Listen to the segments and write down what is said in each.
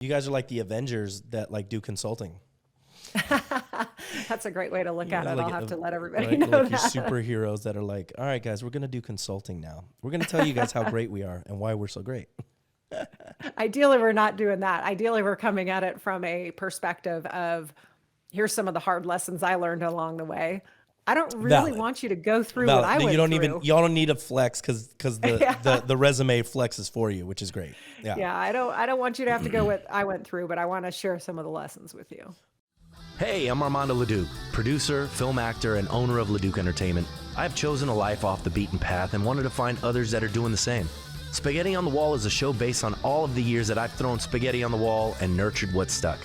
You guys are like the Avengers that like do consulting. That's a great way to look at it. Like, I'll have to let everybody right? know Like your that. superheroes that are like, all right, guys, we're going to do consulting now. We're going to tell you guys how great we are and why we're so great. Ideally, we're not doing that. Ideally, we're coming at it from a perspective of here's some of the hard lessons I learned along the way. I don't really Valid. want you to go through what Valid. I You went don't even, through. y'all don't need a flex because Yeah. the resume flexes for you, which is great. Yeah. Yeah, I don't want you to have to go what I went through, but I want to share some of the lessons with you. Hey, I'm Armando Leduc, producer, film actor, and owner of Leduc Entertainment. I've chosen a life off the beaten path and wanted to find others that are doing the same. Spaghetti on the Wall is a show based on all of the years that I've thrown spaghetti on the wall and nurtured what stuck.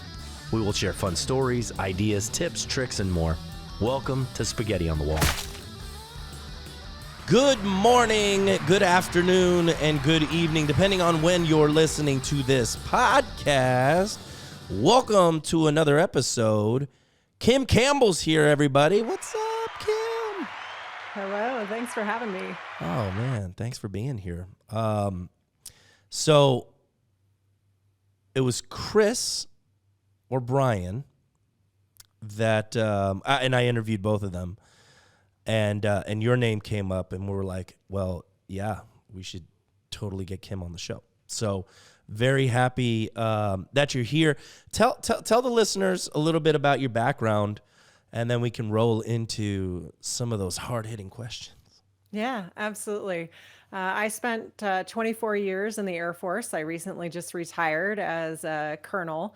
We will share fun stories, ideas, tips, tricks, and more. Welcome to Spaghetti on the Wall. Good morning, good afternoon, and good evening, depending on when you're listening to this podcast. Welcome to another episode. Kim Campbell's here, everybody. What's up, Kim? Hello, thanks for having me. Oh, man, thanks for being here. So it was Chris or Brian that, and I interviewed both of them, and your name came up, and we were like, well, yeah, we should totally get Kim on the show. So very happy that you're here. Tell the listeners a little bit about your background, and then we can roll into some of those hard-hitting questions. Yeah, absolutely. I spent 24 years in the Air Force. I recently just retired as a colonel,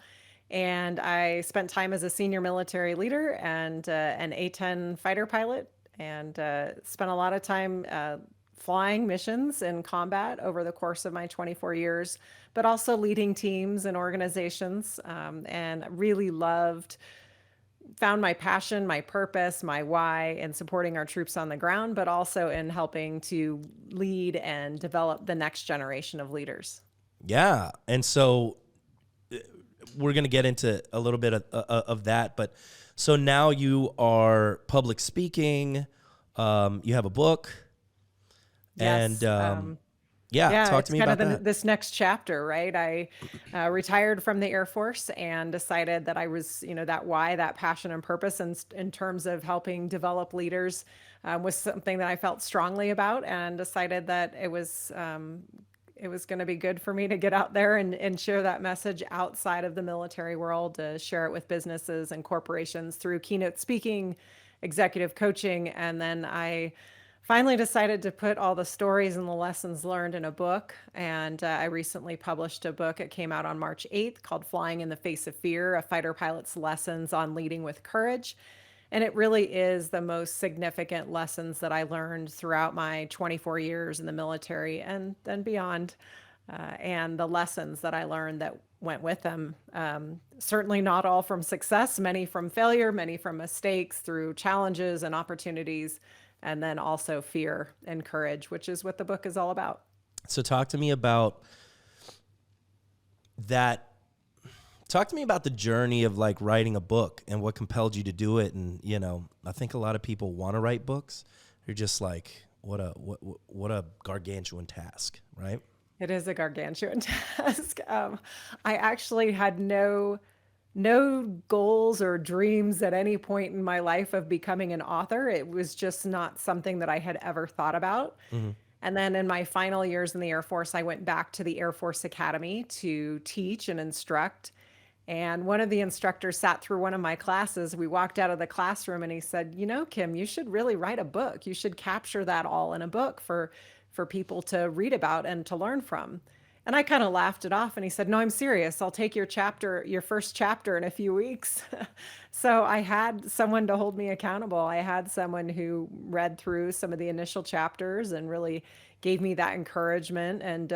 and I spent time as a senior military leader and an A-10 fighter pilot, and spent a lot of time flying missions in combat over the course of my 24 years, but also leading teams and organizations, and really found my passion, my purpose, my why in supporting our troops on the ground, but also in helping to lead and develop the next generation of leaders. Yeah, and so we're going to get into a little bit of that, but so now you are public speaking, you have a book, Yes. and Yeah, talk it's to me kind about of that. this next chapter, right? I retired from the Air Force and decided that I was, that why, that passion and purpose, and in terms of helping develop leaders, was something that I felt strongly about, and decided that it was going to be good for me to get out there and share that message outside of the military world, to share it with businesses and corporations through keynote speaking, executive coaching, and then I finally decided to put all the stories and the lessons learned in a book. And I recently published a book. It came out on March 8th called Flying in the Face of Fear, A Fighter Pilot's Lessons on Leading with Courage. And it really is the most significant lessons that I learned throughout my 24 years in the military and then beyond. And the lessons that I learned that went with them. Certainly not all from success, many from failure, many from mistakes, through challenges and opportunities, and then also fear and courage, which is what the book is all about. So talk to me about that. Talk to me about the journey of like writing a book and what compelled you to do it. And, I think a lot of people want to write books. They're just like, what a gargantuan task, right? It is a gargantuan task. I actually had no goals or dreams at any point in my life of becoming an author. It was just not something that I had ever thought about. Mm-hmm. And then in my final years in the Air Force, I went back to the Air Force Academy to teach and instruct. And one of the instructors sat through one of my classes. We walked out of the classroom and he said, Kim, you should really write a book. You should capture that all in a book for people to read about and to learn from. And I kind of laughed it off and he said, no, I'm serious. I'll take your first chapter in a few weeks. So I had someone to hold me accountable. I had someone who read through some of the initial chapters and really gave me that encouragement. And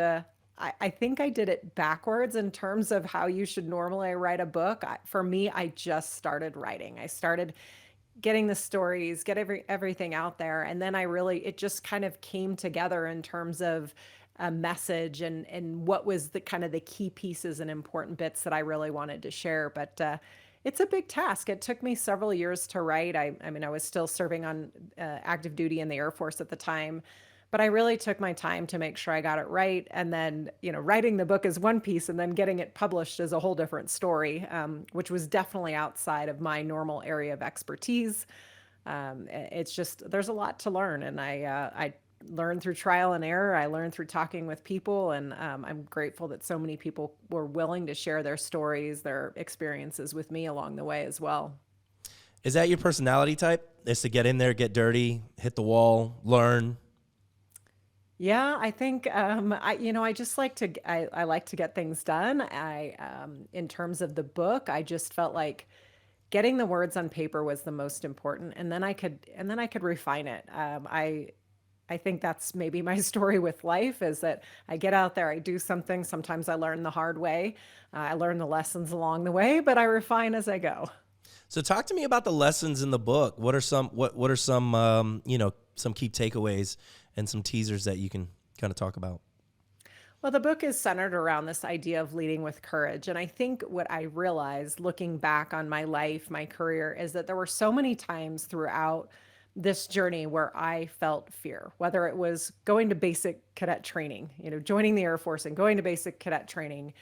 I think I did it backwards in terms of how you should normally write a book. For me, I just started writing. I started getting the stories, get everything out there. And then it just kind of came together in terms of a message and what was the kind of the key pieces and important bits that I really wanted to share. But it's a big task. It took me several years to write. I mean, I was still serving on active duty in the Air Force at the time, but I really took my time to make sure I got it right. And then, writing the book is one piece, and then getting it published is a whole different story, which was definitely outside of my normal area of expertise. It's just there's a lot to learn, and I learned through trial and error. I learned through talking with people, and I'm grateful that so many people were willing to share their stories, their experiences with me along the way as well. Is that your personality type? Is to get in there, get dirty, hit the wall, learn? Yeah, I think I just like to I like to get things done. In terms of the book, I just felt like getting the words on paper was the most important, and then I could refine it. I think that's maybe my story with life is that I get out there, I do something. Sometimes I learn the hard way. I learn the lessons along the way, but I refine as I go. So talk to me about the lessons in the book. What are some some key takeaways and some teasers that you can kind of talk about? Well, the book is centered around this idea of leading with courage. And I think what I realized looking back on my life, my career, is that there were so many times throughout this journey where I felt fear, whether it was going to basic cadet training, joining the Air Force and going to basic cadet training.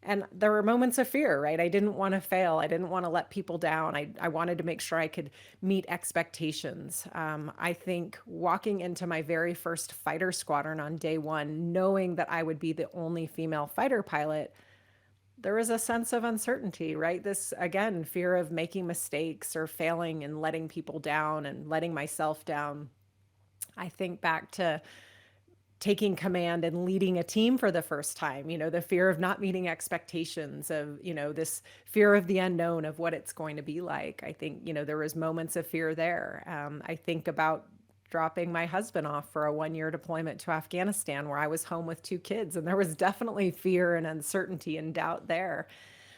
And there were moments of fear, right? I didn't want to fail. I didn't want to let people down. I wanted to make sure I could meet expectations. I think walking into my very first fighter squadron on day one, knowing that I would be the only female fighter pilot, there was a sense of uncertainty, right? This, again, fear of making mistakes or failing and letting people down and letting myself down. I think back to taking command and leading a team for the first time, the fear of not meeting expectations, of, this fear of the unknown of what it's going to be like. I think, there was moments of fear there. I think about dropping my husband off for a 1-year deployment to Afghanistan where I was home with 2 kids, and there was definitely fear and uncertainty and doubt there.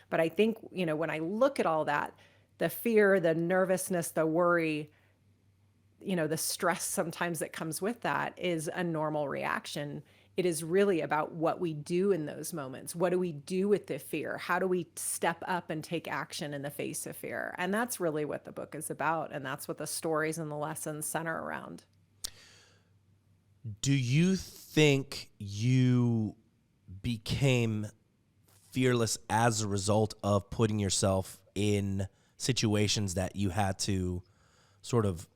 But I think, when I look at all that, the fear, the nervousness, the worry, the stress sometimes that comes with that is a normal reaction. It is really about what we do in those moments. What do we do with the fear? How do we step up and take action in the face of fear? And that's really what the book is about. And that's what the stories and the lessons center around. Do you think you became fearless as a result of putting yourself in situations that you had to sort of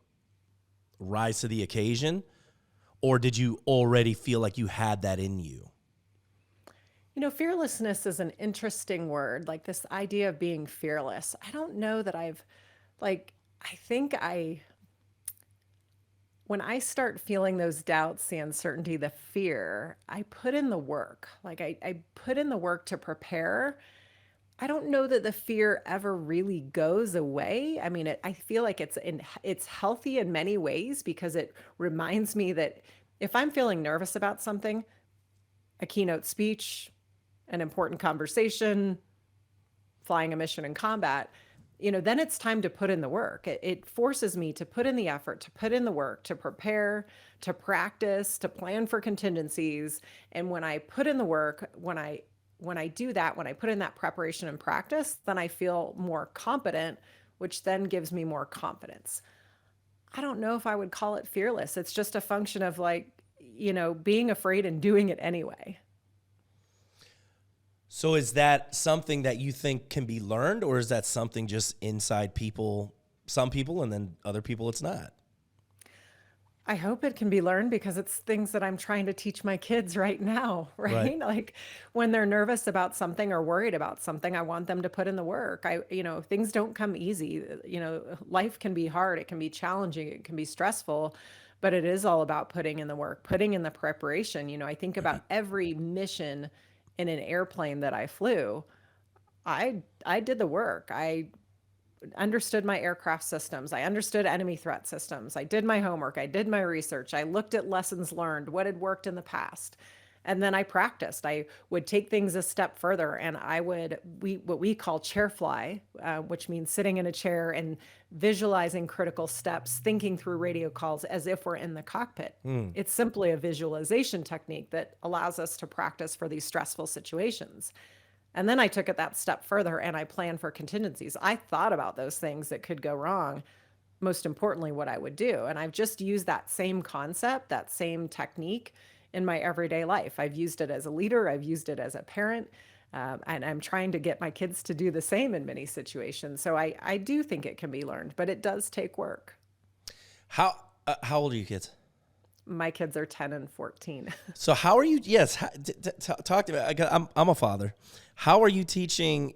rise to the occasion, or did you already feel like you had that in you? Fearlessness is an interesting word, like this idea of being fearless. I don't know that when I start feeling those doubts, the uncertainty, the fear, I put in the work. Like I put in the work to prepare. I don't know that the fear ever really goes away. I mean, I feel like it's healthy in many ways because it reminds me that if I'm feeling nervous about something, a keynote speech, an important conversation, flying a mission in combat, then it's time to put in the work. It forces me to put in the effort, to put in the work, to prepare, to practice, to plan for contingencies. And when I put in the work, when I do that, when I put in that preparation and practice, then I feel more competent, which then gives me more confidence. I don't know if I would call it fearless. It's just a function of being afraid and doing it anyway. So is that something that you think can be learned, or is that something just inside people, some people, and then other people it's not? I hope it can be learned because it's things that I'm trying to teach my kids right now, right? Right. Like when they're nervous about something or worried about something, I want them to put in the work. Things don't come easy. Life can be hard, it can be challenging, it can be stressful, but it is all about putting in the work, putting in the preparation. I think about every mission in an airplane that I flew. I did the work. I understood my aircraft systems. I understood enemy threat systems. I did my homework. I did my research. I looked at lessons learned, what had worked in the past. And then I practiced. I would take things a step further, and what we call chair fly, which means sitting in a chair and visualizing critical steps, thinking through radio calls as if we're in the cockpit. It's simply a visualization technique that allows us to practice for these stressful situations. And then I took it that step further and I planned for contingencies. I thought about those things that could go wrong, most importantly, what I would do. And I've just used that same concept, that same technique in my everyday life. I've used it as a leader, I've used it as a parent, and I'm trying to get my kids to do the same in many situations. So I do think it can be learned, but it does take work. How old are you kids? My kids are 10 and 14. So how are you? Yes, talk to me. I'm a father. How are you teaching?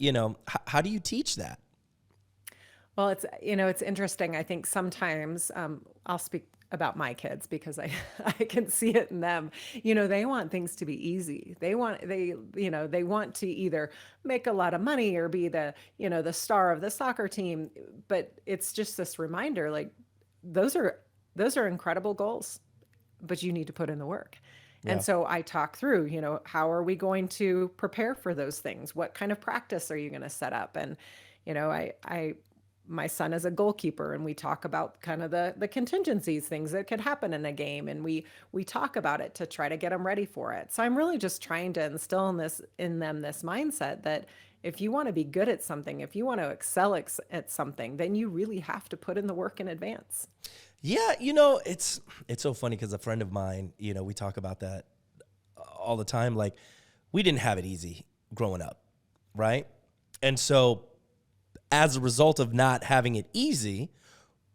How do you teach that? Well, it's interesting. I think sometimes I'll speak about my kids because I I can see it in them. They want things to be easy. They want to either make a lot of money or be the star of the soccer team. But it's just this reminder, like those are those are incredible goals, but you need to put in the work. And Yeah. so I talk through, how are we going to prepare for those things? What kind of practice are you going to set up? And, I my son is a goalkeeper and we talk about kind of the contingencies, things that could happen in a game. And we talk about it to try to get them ready for it. So I'm really just trying to instill in them this mindset that if you want to be good at something, if you want to excel at something, then you really have to put in the work in advance. Yeah, it's so funny because a friend of mine, we talk about that all the time. Like, we didn't have it easy growing up, right? And so, as a result of not having it easy,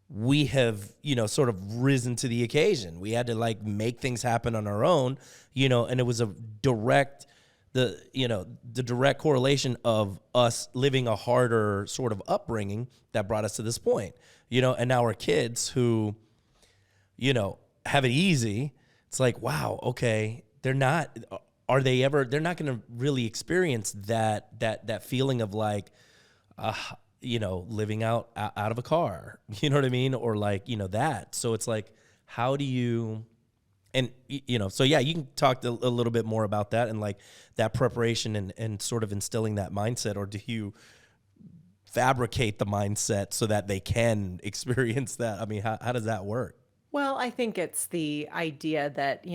we have, sort of risen to the occasion. We had to like make things happen on our own, and it was a direct, the direct correlation of us living a harder sort of upbringing that brought us to this point, and now our kids who, have it easy. It's like, wow, okay, they're not going to really experience that feeling of like, living out of a car, you know what I mean? Or like, that. So it's like, how do you, and so yeah, you can talk a little bit more about that and like that preparation and sort of instilling that mindset, or do you fabricate the mindset so that they can experience that? I mean, how does that work? Well, I think it's the idea that,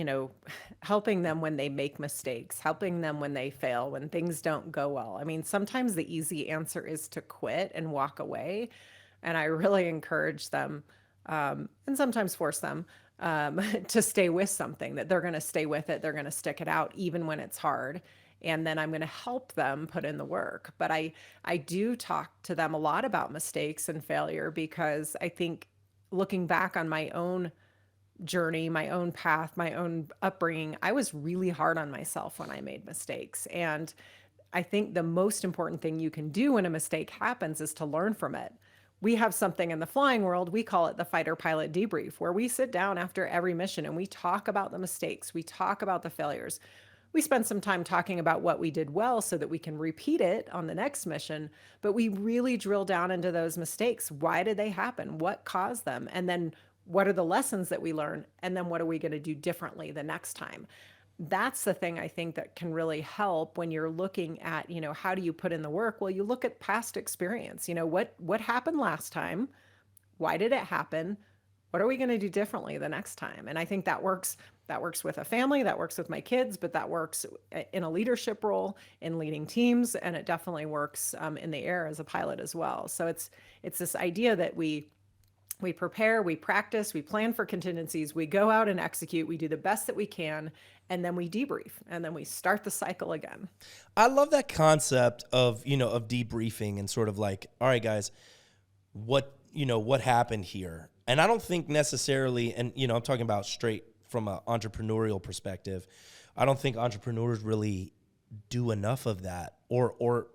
helping them when they make mistakes, helping them when they fail, when things don't go well. I mean, sometimes the easy answer is to quit and walk away. And I really encourage them, and sometimes force them, to stay with something, that they're going to stay with it. They're going to stick it out, even when it's hard. And then I'm going to help them put in the work. But I do talk to them a lot about mistakes and failure because I think looking back on my own journey, my own path, my own upbringing, I was really hard on myself when I made mistakes. And I think the most important thing you can do when a mistake happens is to learn from it. We have something in the flying world, we call it the fighter pilot debrief, where we sit down after every mission and we talk about the mistakes, we talk about the failures. We spend some time talking about what we did well so that we can repeat it on the next mission, but we really drill down into those mistakes. Why did they happen? What caused them? And then what are the lessons that we learn? And then what are we going to do differently the next time? That's the thing I think that can really help when you're looking at, how do you put in the work? Well, you look at past experience. What happened last time? Why did it happen? What are we going to do differently the next time? And I think that works with a family, that works with my kids, but that works in a leadership role, in leading teams, and it definitely works in the air as a pilot as well. So it's this idea that we prepare, we practice, we plan for contingencies, we go out and execute, we do the best that we can, and then we debrief, and then we start the cycle again. I love that concept of, of debriefing and sort of like, all right, guys, what happened here? And I don't think necessarily, and, I'm talking about straight from an entrepreneurial perspective, I don't think entrepreneurs really do enough of that, or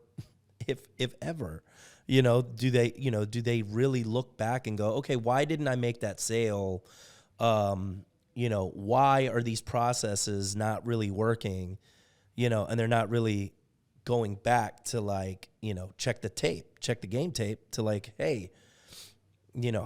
if ever, do they really look back and go, okay, why didn't I make that sale? Why are these processes not really working? And they're not really going back to like, check the game tape to like, hey,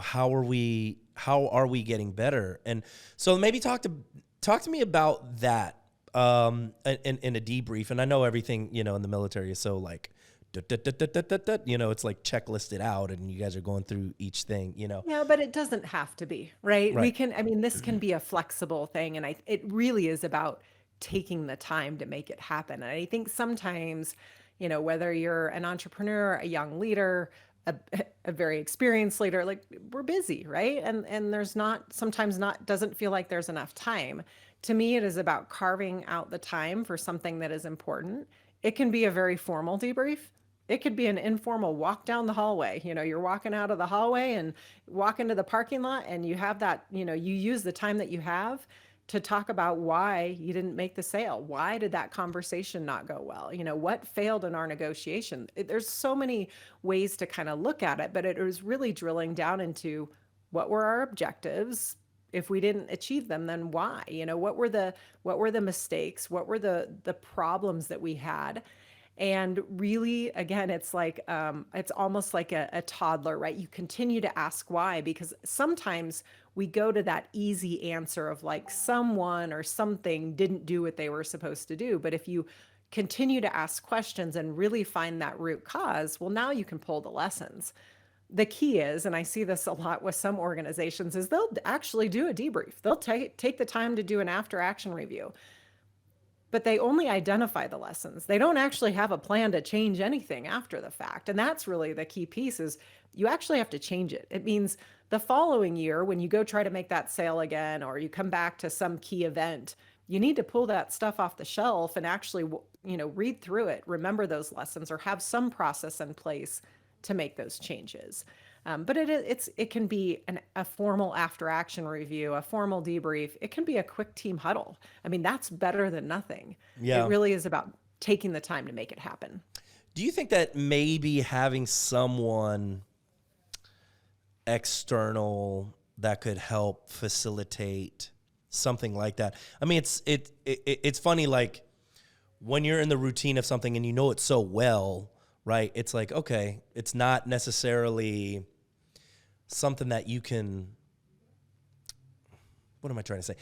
how are we getting better? And so maybe talk to me about that in a debrief. And I know everything, in the military is so like, it's like checklisted out and you guys are going through each thing, Yeah, but it doesn't have to be, right? Right. This can be a flexible thing. And it really is about taking the time to make it happen. And I think sometimes, whether you're an entrepreneur, a young leader, a, a very experienced leader, like we're busy, right? And there's not sometimes not doesn't feel like there's enough time. To me, it is about carving out the time for something that is important. It can be a very formal debrief. It could be an informal walk down the hallway. You're walking out of the hallway and walk into the parking lot, and you have that, you use the time that you have to talk about why you didn't make the sale. Why did that conversation not go well? What failed in our negotiation? There's so many ways to kind of look at it, but it was really drilling down into what were our objectives? If we didn't achieve them, then why? What were the mistakes? What were the problems that we had? And really, again, it's like it's almost like a toddler, right? You continue to ask why, because sometimes we go to that easy answer of like someone or something didn't do what they were supposed to do. But if you continue to ask questions and really find that root cause, well, now you can pull the lessons. The key is, and I see this a lot with some organizations, is they'll actually do a debrief. They'll take the time to do an after action review, but they only identify the lessons. They don't actually have a plan to change anything after the fact. And that's really the key piece, is you actually have to change it. It means the following year, when you go try to make that sale again, or you come back to some key event, you need to pull that stuff off the shelf and actually, read through it, remember those lessons, or have some process in place to make those changes. But it can be a formal after action review, a formal debrief. It can be a quick team huddle. I mean, that's better than nothing. It Yeah. really is about taking the time to make it happen. Do you think that maybe having someone external that could help facilitate something like that? I mean, it's funny, like when you're in the routine of something and you know it so well, right? It's like, okay, it's not necessarily something that you can, what am I trying to say?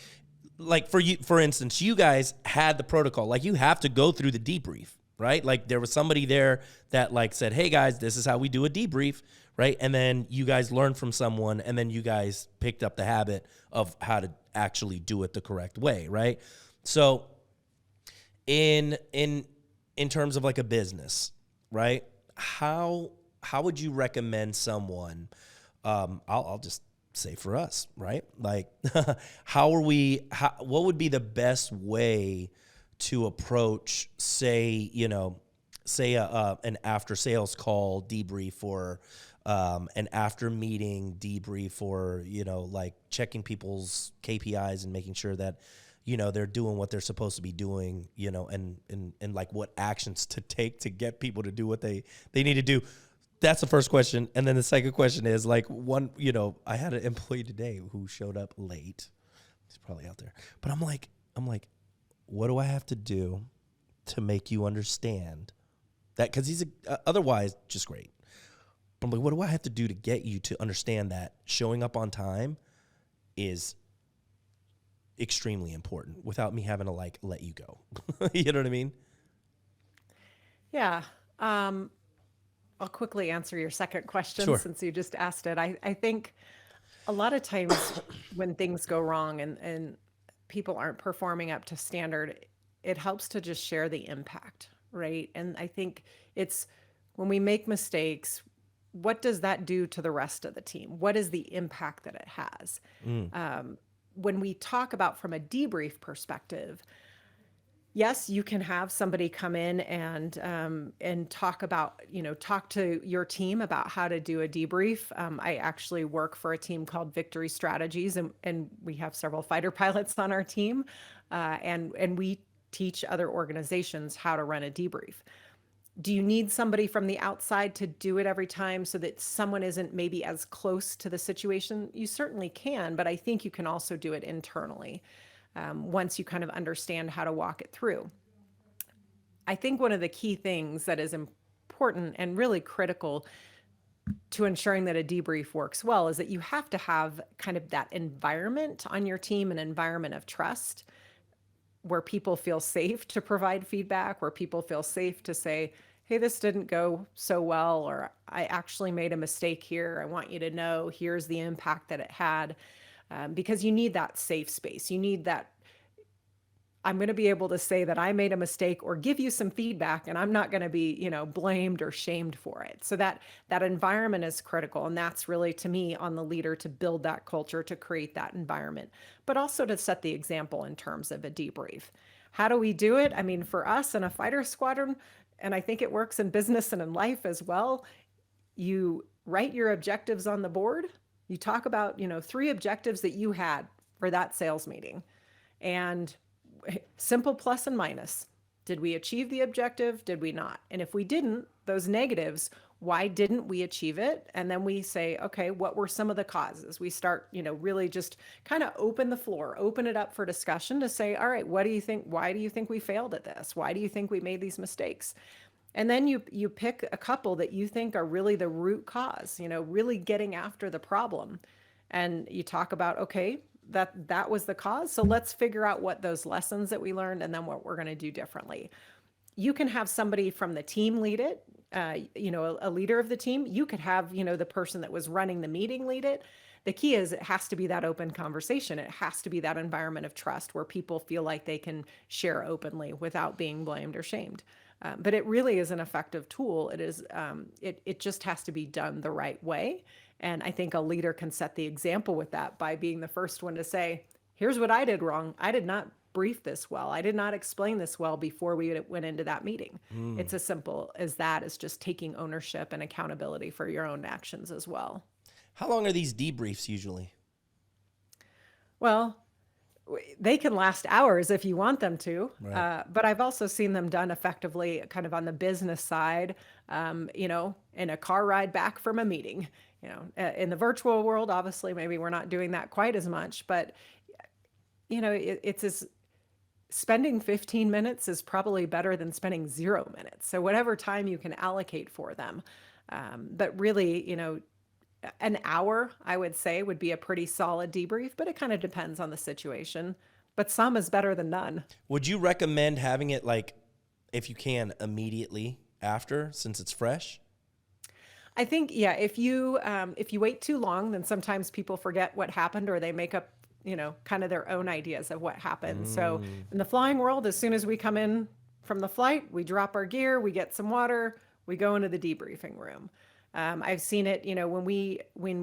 Like for instance, you guys had the protocol, like you have to go through the debrief, right? Like there was somebody there that like said, hey guys, this is how we do a debrief, right? And then you guys learned from someone, and then you guys picked up the habit of how to actually do it the correct way, right? So in terms of like a business, right? How would you recommend someone, I'll just say for us, right? Like what would be the best way to approach, say an after sales call debrief, or an after meeting debrief, or, like checking people's KPIs and making sure that, they're doing what they're supposed to be doing, and like what actions to take to get people to do what they need to do. That's the first question. And then the second question is like I had an employee today who showed up late. He's probably out there, but I'm like, what do I have to do to make you understand that? Cause he's otherwise just great. But I'm like, what do I have to do to get you to understand that showing up on time is extremely important without me having to like let you go? You know what I mean? Yeah. I'll quickly answer your second question, Sure. since you just asked it. I think a lot of times when things go wrong and people aren't performing up to standard, it helps to just share the impact, right? And I think it's when we make mistakes, what does that do to the rest of the team? What is the impact that it has? When we talk about from a debrief perspective, yes, you can have somebody come in and talk to your team about how to do a debrief. I actually work for a team called Victory Strategies, and we have several fighter pilots on our team, and we teach other organizations how to run a debrief. Do you need somebody from the outside to do it every time so that someone isn't maybe as close to the situation? You certainly can, but I think you can also do it internally. Once you kind of understand how to walk it through. I think one of the key things that is important and really critical to ensuring that a debrief works well is that you have to have kind of that environment on your team, an environment of trust, where people feel safe to provide feedback, where people feel safe to say, hey, this didn't go so well, or I actually made a mistake here. I want you to know here's the impact that it had. Because you need that safe space. You need that. I'm going to be able to say that I made a mistake or give you some feedback, and I'm not going to be, blamed or shamed for it. So that environment is critical. And that's really, to me, on the leader to build that culture, to create that environment, but also to set the example in terms of a debrief. How do we do it? I mean, for us in a fighter squadron, and I think it works in business and in life as well, you write your objectives on the board. You talk about, 3 objectives that you had for that sales meeting, and simple plus and minus. Did we achieve the objective? Did we not? And if we didn't, those negatives, why didn't we achieve it? And then we say, okay, what were some of the causes? We start, really just kind of open the floor, open it up for discussion to say, all right, what do you think? Why do you think we failed at this? Why do you think we made these mistakes? And then you pick a couple that you think are really the root cause, really getting after the problem. And you talk about, okay, that was the cause. So let's figure out what those lessons that we learned and then what we're going to do differently. You can have somebody from the team lead it, a leader of the team. You could have, the person that was running the meeting lead it. The key is it has to be that open conversation. It has to be that environment of trust where people feel like they can share openly without being blamed or shamed. But it really is an effective tool. It is. It just has to be done the right way. And I think a leader can set the example with that by being the first one to say, here's what I did wrong. I did not brief this well. I did not explain this well before we went into that meeting. It's as simple as that, as just taking ownership and accountability for your own actions as well. How long are these debriefs usually? Well, they can last hours if you want them to, Right. but I've also seen them done effectively kind of on the business side, in a car ride back from a meeting. In the virtual world, obviously, maybe we're not doing that quite as much, but, it's as spending 15 minutes is probably better than spending 0 minutes. So whatever time you can allocate for them. But really, an hour, I would say, would be a pretty solid debrief, but it kind of depends on the situation. But some is better than none. Would you recommend having it, like, if you can, immediately after, since it's fresh? I think, yeah, if you wait too long, then sometimes people forget what happened, or they make up, kind of their own ideas of what happened. So in the flying world, as soon as we come in from the flight, we drop our gear, we get some water, we go into the debriefing room. I've seen it, when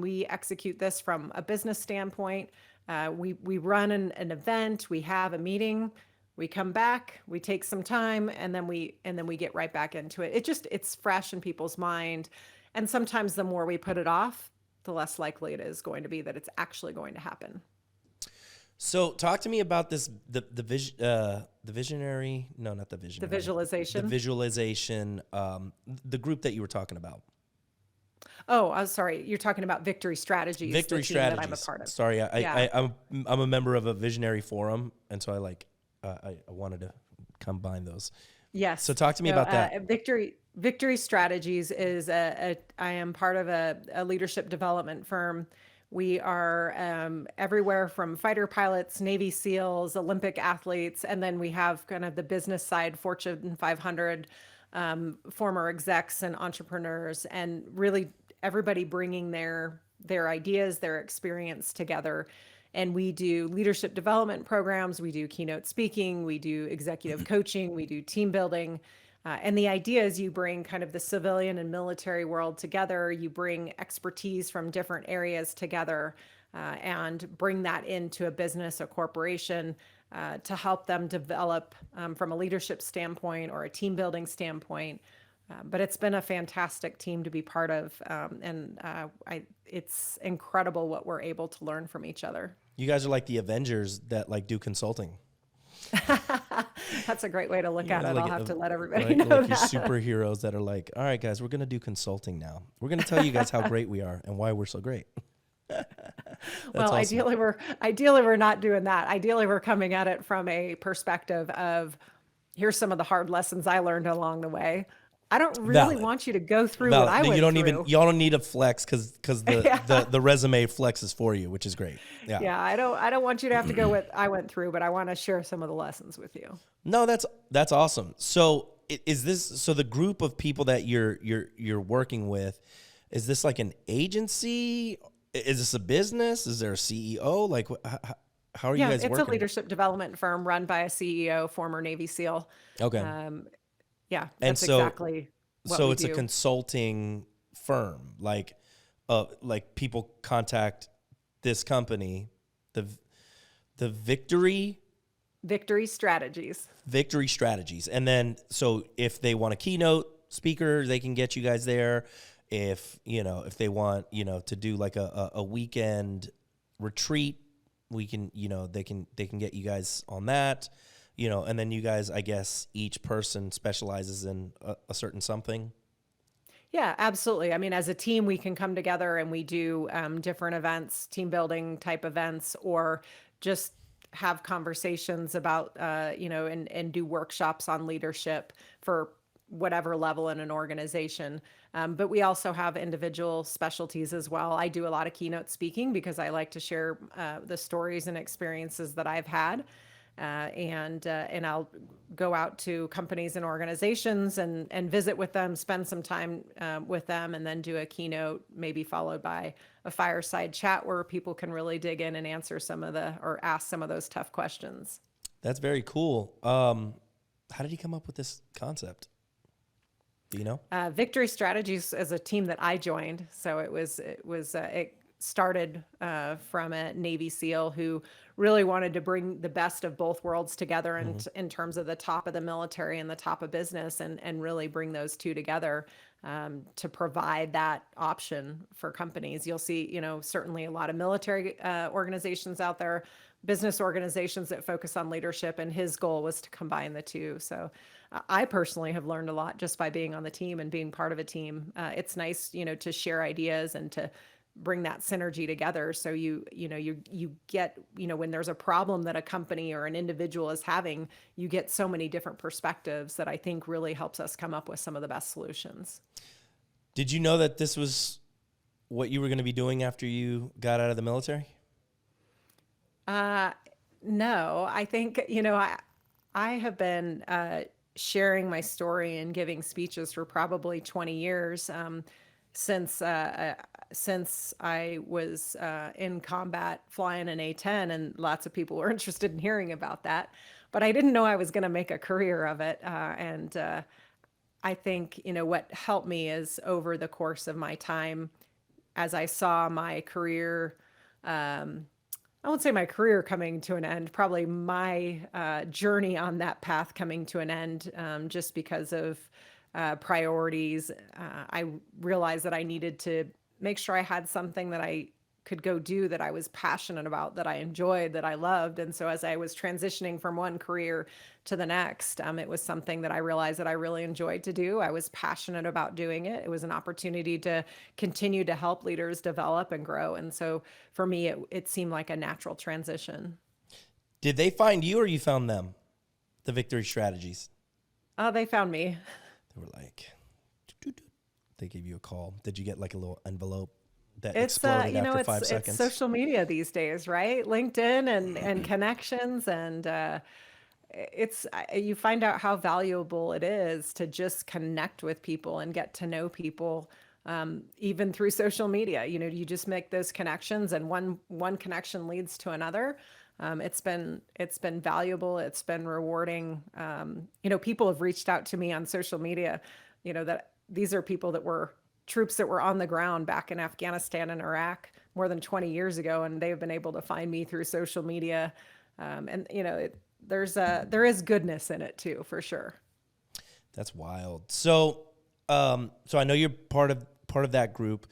we execute this from a business standpoint, we run an event, we have a meeting, we come back, we take some time, and then we get right back into it. It's fresh in people's mind. And sometimes the more we put it off, the less likely it is going to be that it's actually going to happen. So talk to me about this, the visionary, no, not the visionary. The visualization. The visualization, the group that you were talking about. Oh, I'm sorry. You're talking about Victory Strategies. Victory the team Strategies. that I'm a part of. Sorry, Yeah. I'm a member of a visionary forum, and so I wanted to combine those. Yes. So talk to me about that. Victory Strategies is I am part of a leadership development firm. We are everywhere from fighter pilots, Navy SEALs, Olympic athletes, and then we have kind of the business side, Fortune 500, former execs and entrepreneurs, and really everybody bringing their ideas, their experience together. And we do leadership development programs, we do keynote speaking, we do executive coaching, we do team building. And the idea is you bring kind of the civilian and military world together, you bring expertise from different areas together, and bring that into a business, a corporation, to help them develop from a leadership standpoint or a team building standpoint. But it's been a fantastic team to be part of, and it's incredible what we're able to learn from each other. You guys are like the Avengers that like do consulting. That's a great way to look at it. Like I'll have to let everybody like, know like that. your superheroes that are like, all right, guys, we're going to do consulting now. We're going to tell you guys how great we are and why we're so great. Well, awesome. ideally we're not doing that. Ideally, we're coming at it from a perspective of, here's some of the hard lessons I learned along the way. I don't really want you to go through what I went through. Y'all don't need a flex because the resume flexes for you, which is great. Yeah. Yeah, I don't want you to have to go what I went through, but I want to share some of the lessons with you. No, that's awesome. So so the group of people that you're working with, is this like an agency? Is this a business? Is there a CEO? Like, How are you Yeah, guys it's a working? leadership development firm run by a CEO, former Navy SEAL. Okay. Um, yeah, And that's exactly what so we it's a do. consulting firm. Like people contact this company, the the Victory strategies. Victory Strategies. And then so if they want a keynote speaker, they can get you guys there. If they want, to do like a weekend retreat, we can, they can get you guys on that. And then you guys, I guess each person specializes in a certain something. Yeah, absolutely. I mean, as a team, we can come together and we do different events, team building type events, or just have conversations about, and do workshops on leadership for whatever level in an organization. But we also have individual specialties as well. I do a lot of keynote speaking because I like to share the stories and experiences that I've had. And I'll go out to companies and organizations and visit with them, spend some time with them, and then do a keynote, maybe followed by a fireside chat where people can really dig in and answer or ask some of those tough questions. That's very cool. How did you come up with this concept? Do you know? Victory Strategies is a team that I joined, so it started from a Navy SEAL who really wanted to bring the best of both worlds together in terms of the top of the military and the top of business, and really bring those two together to provide that option for companies. You'll see, certainly a lot of military organizations out there, business organizations that focus on leadership, and his goal was to combine the two. So I personally have learned a lot just by being on the team and being part of a team. It's nice, to share ideas and to bring that synergy together. So you get, when there's a problem that a company or an individual is having, you get so many different perspectives that I think really helps us come up with some of the best solutions. Did you know that this was what you were going to be doing after you got out of the military? No, I think, I have been sharing my story and giving speeches for probably 20 years, since I was in combat flying an A-10, and lots of people were interested in hearing about that. But I didn't know I was going to make a career of it. And I think, what helped me is over the course of my time, as I saw my career, I won't say my career coming to an end, probably my journey on that path coming to an end, just because of priorities. I realized that I needed to make sure I had something that I could go do that I was passionate about, that I enjoyed, that I loved. And so as I was transitioning from one career to the next, it was something that I realized that I really enjoyed to do. I was passionate about doing it. It was an opportunity to continue to help leaders develop and grow. And so for me, it seemed like a natural transition. Did they find you or you found them? The Victory Strategies. Oh, they found me. They were like, "Doot, doot, doot." They gave you a call. Did you get like a little envelope that It's exploded after 5 it's seconds? social media these days, right? LinkedIn and connections, and you find out how valuable it is to just connect with people and get to know people, even through social media. You just make those connections, and one connection leads to another. It's been valuable. It's been rewarding. People have reached out to me on social media. That these are people that were troops that were on the ground back in Afghanistan and Iraq more than 20 years ago, and they've been able to find me through social media. And there is goodness in it too, for sure. That's wild. So I know you're part of that group.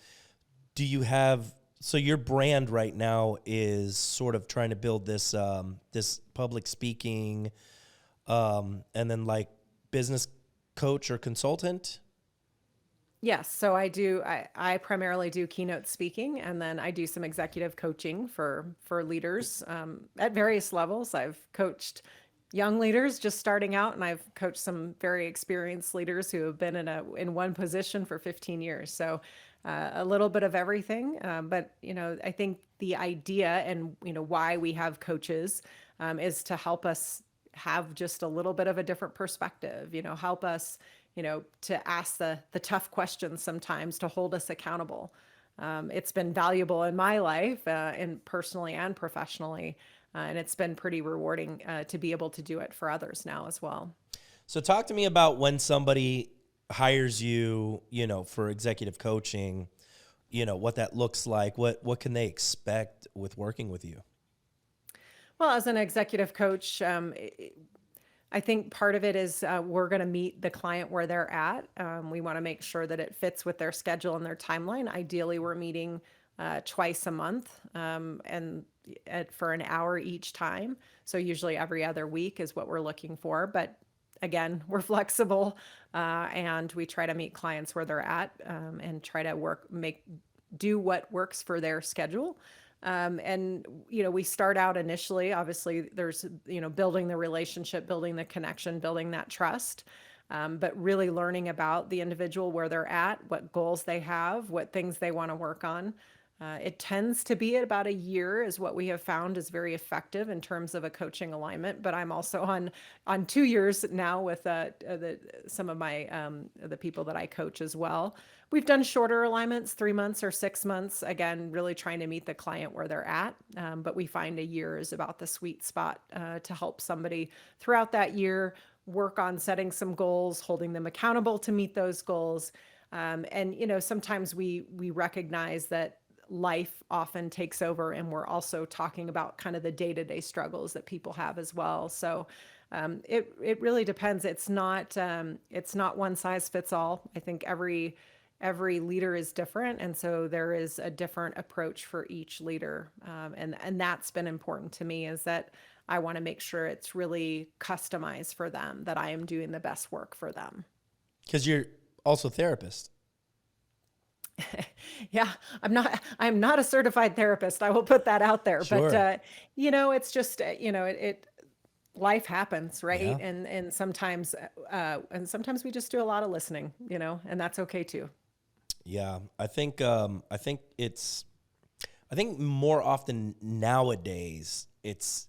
Do you have so your brand right now is sort of trying to build this this public speaking, and then like business coach or consultant? Yes, so I primarily do keynote speaking, and then I do some executive coaching for leaders at various levels. I've coached young leaders just starting out, and I've coached some very experienced leaders who have been in one position for 15 years. So a little bit of everything. But I think the idea and why we have coaches is to help us have just a little bit of a different perspective. Help us to ask the tough questions sometimes, to hold us accountable. It's been valuable in my life, and personally and professionally. And it's been pretty rewarding to be able to do it for others now as well. So talk to me about when somebody hires you, for executive coaching, what that looks like. What can they expect with working with you? Well, as an executive coach, I think part of it is we're going to meet the client where they're at. We want to make sure that it fits with their schedule and their timeline. Ideally, we're meeting twice a month for an hour each time. So usually every other week is what we're looking for. But again, we're flexible and we try to meet clients where they're at and try to do what works for their schedule. And, we start out initially, obviously there's, building the relationship, building the connection, building that trust, but really learning about the individual, where they're at, what goals they have, what things they want to work on. It tends to be about a year is what we have found is very effective in terms of a coaching alignment. But I'm also on 2 years now with some of my the people that I coach as well. We've done shorter alignments, 3 months or 6 months. Again, really trying to meet the client where they're at. But we find a year is about the sweet spot to help somebody throughout that year work on setting some goals, holding them accountable to meet those goals. And sometimes we recognize that life often takes over, and we're also talking about kind of the day-to-day struggles that people have as well. So it really depends. It's not one size fits all. I think every leader is different, and so there is a different approach for each leader. And that's been important to me, is that I want to make sure it's really customized for them, that I am doing the best work for them. Because you're also a therapist. Yeah, I'm not a certified therapist. I will put that out there. Sure. But it's just life happens, right? Yeah. And sometimes we just do a lot of listening, and that's okay too. Yeah, I think more often nowadays it's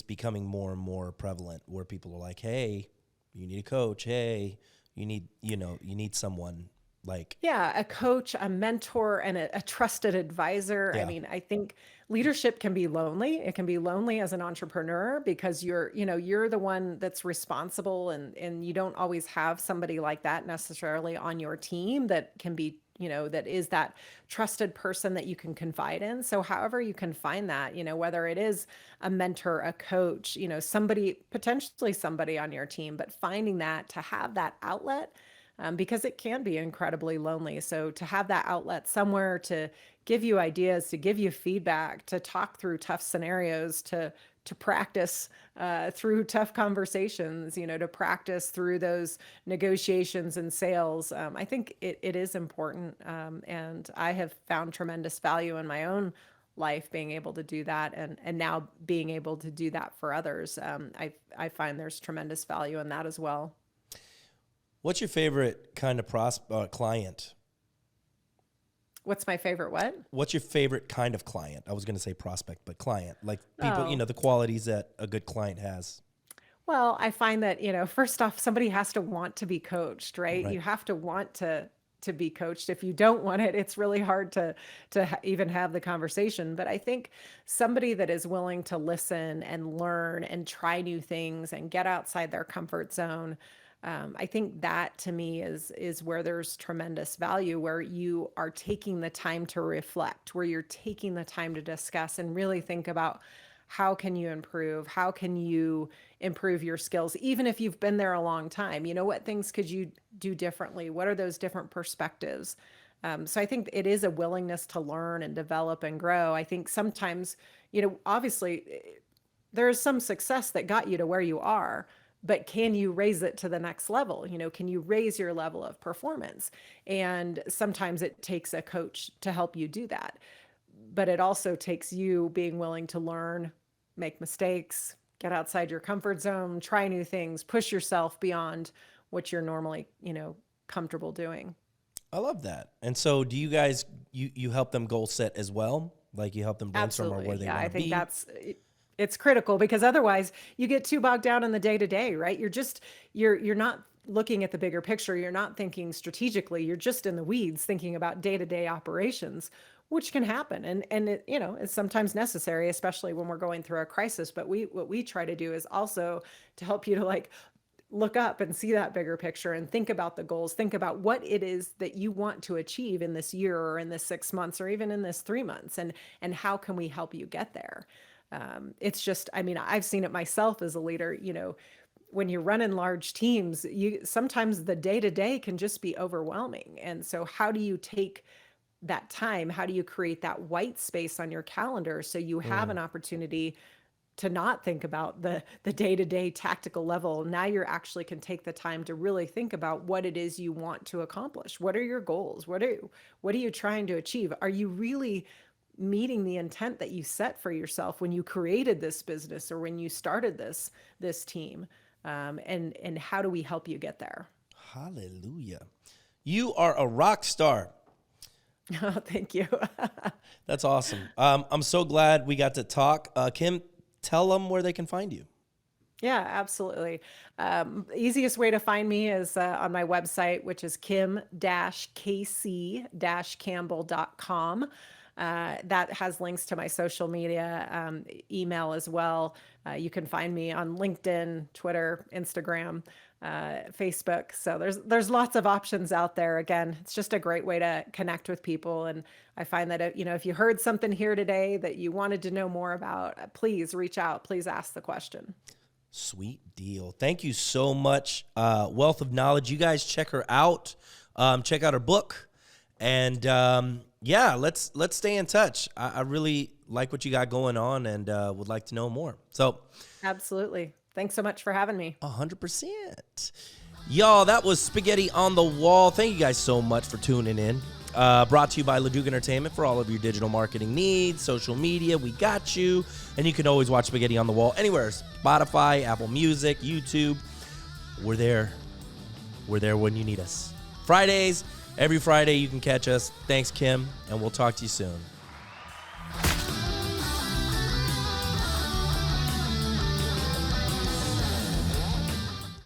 becoming more and more prevalent, where people are like, "Hey, you need a coach. Hey, you need someone." Yeah, a coach, a mentor, and a trusted advisor. Yeah. I mean, I think leadership can be lonely. It can be lonely as an entrepreneur because you're the one that's responsible, and you don't always have somebody like that necessarily on your team that can be, that is that trusted person that you can confide in. So however you can find that, whether it is a mentor, a coach, potentially somebody on your team, but finding that to have that outlet, because it can be incredibly lonely. So to have that outlet somewhere to give you ideas, to give you feedback, to talk through tough scenarios, to practice through tough conversations, to practice through those negotiations and sales. I think it is important. And I have found tremendous value in my own life being able to do that, and now being able to do that for others. I find there's tremendous value in that as well. What's your favorite kind of client? What's my favorite what? What's your favorite kind of client? I was going to say prospect, but client, like people, Oh. the qualities that a good client has. Well, I find that, first off, somebody has to want to be coached, right? Right. You have to want to be coached. If you don't want it, it's really hard to even have the conversation. But I think somebody that is willing to listen and learn and try new things and get outside their comfort zone, I think that to me is where there's tremendous value, where you are taking the time to reflect, where you're taking the time to discuss and really think about how can you improve? How can you improve your skills? Even if you've been there a long time, what things could you do differently? What are those different perspectives? So I think it is a willingness to learn and develop and grow. I think sometimes, obviously there is some success that got you to where you are, but can you raise it to the next level? Can you raise your level of performance? And sometimes it takes a coach to help you do that. But it also takes you being willing to learn, make mistakes, get outside your comfort zone, try new things, push yourself beyond what you're normally, comfortable doing. I love that. And so do you guys, you help them goal set as well? Like you help them brainstorm on where they Yeah, want I to be? think it's critical, because otherwise you get too bogged down in the day to day, right? You're not looking at the bigger picture. You're not thinking strategically. You're just in the weeds thinking about day to day operations. which can happen. And it, it's sometimes necessary, especially when we're going through a crisis. But what we try to do is also to help you to like look up and see that bigger picture and think about the goals, think about what it is that you want to achieve in this year or in this 6 months or even in this 3 months, and how can we help you get there. It's just, I mean, I've seen it myself as a leader. When you're running large teams, you sometimes the day to day can just be overwhelming. And so how do you take that time? How do you create that white space on your calendar so you have an opportunity to not think about the day-to-day tactical level? Now you're actually can take the time to really think about what it is you want to accomplish. What are your goals? What are you trying to achieve? Are you really meeting the intent that you set for yourself when you created this business or when you started this team? And how do we help you get there? Hallelujah. You are a rock star. Oh, thank you. That's awesome. I'm so glad we got to talk. Kim, tell them where they can find you. Yeah, absolutely. Easiest way to find me is on my website, which is kim-kc-campbell.com. That has links to my social media, email as well. You can find me on LinkedIn, Twitter, Instagram, Facebook. So there's lots of options out there. Again, it's just a great way to connect with people. And I find that if you heard something here today that you wanted to know more about, please reach out. Please ask the question. Sweet deal. Thank you so much. Wealth of knowledge. You guys check her out. Check out her book. And yeah, let's stay in touch. I really like what you got going on and would like to know more. So absolutely. Thanks so much for having me. 100%. Y'all, that was Spaghetti on the Wall. Thank you guys so much for tuning in. Brought to you by Leduc Entertainment for all of your digital marketing needs, social media. We got you. And you can always watch Spaghetti on the Wall anywhere. Spotify, Apple Music, YouTube. We're there. We're there when you need us. Fridays. Every Friday you can catch us. Thanks, Kim, and we'll talk to you soon.